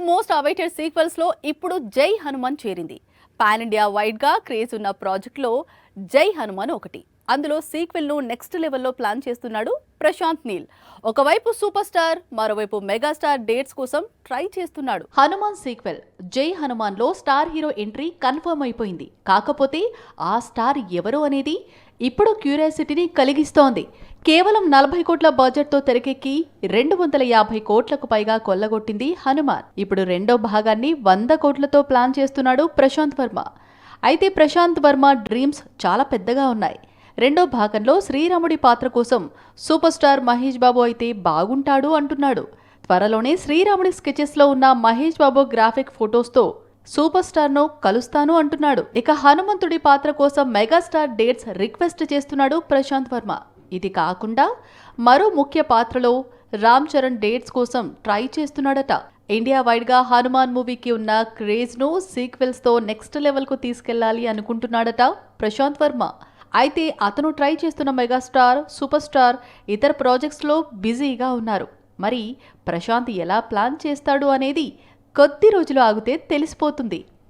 Tollywood's most awaited sequels లో ఇప్పుడు జై హనుమాన్ చేరింది. పాన్ ఇండియా వైడ్ గా క్రేజ్ ఉన్న ప్రాజెక్ట్ లో జై హనుమాన్ ఒకటి. అందులో సీక్వెల్ ను నెక్స్ట్ లెవెల్లో ప్లాన్ చేస్తున్నాడు ప్రశాంత్ నీల్. ఒకవైపు సూపర్ స్టార్, మరోవైపు మెగాస్టార్ డేట్స్ కోసం ట్రై చేస్తున్నాడు. హనుమాన్ సీక్వెల్ జై హనుమాన్ లో స్టార్ హీరో ఎంట్రీ కన్ఫర్మ్ అయిపోయింది. కాకపోతే ఆ స్టార్ ఎవరు అనేది ఇప్పుడు క్యూరియాసిటీని కలిగిస్తోంది. కేవలం 40 కోట్ల బడ్జెట్ తో తెరకెక్కి 250 కోట్లకు పైగా కొల్లగొట్టింది హనుమాన్. ఇప్పుడు రెండో భాగాన్ని 100 కోట్లతో ప్లాన్ చేస్తున్నాడు ప్రశాంత్ వర్మ. అయితే ప్రశాంత్ వర్మ డ్రీమ్స్ చాలా పెద్దగా ఉన్నాయి. రెండో భాగంలో శ్రీరాముడి పాత్ర కోసం సూపర్ స్టార్ మహేష్ బాబు అయితే బాగుంటాడు అంటున్నాడు. త్వరలోనే శ్రీరాముడి స్కెచెస్ లో ఉన్న Mahesh Babu graphic ఫొటోస్తో super star ను కలుస్తాను అంటున్నాడు. ఇక హనుమంతుడి పాత్ర కోసం మెగాస్టార్ డేట్స్ రిక్వెస్ట్ చేస్తున్నాడు ప్రశాంత్ వర్మ. ఇది కాకుండా మరో ముఖ్య పాత్రలో రామ్ చరణ్ డేట్స్ కోసం ట్రై చేస్తున్నాడట. ఇండియా వైడ్ గా హనుమాన్ మూవీకి ఉన్న క్రేజ్ ను సీక్వెల్స్ తో నెక్స్ట్ లెవెల్ కు తీసుకెళ్లాలి అనుకుంటున్నాడట ప్రశాంత్ వర్మ. అయితే అతను ట్రై చేస్తున్న మెగాస్టార్, సూపర్ స్టార్ ఇతర ప్రాజెక్ట్స్ లో బిజీగా ఉన్నారు. మరి ప్రశాంత్ ఎలా ప్లాన్ చేస్తాడు అనేది కొద్ది రోజులు ఆగితే తెలిసిపోతుంది.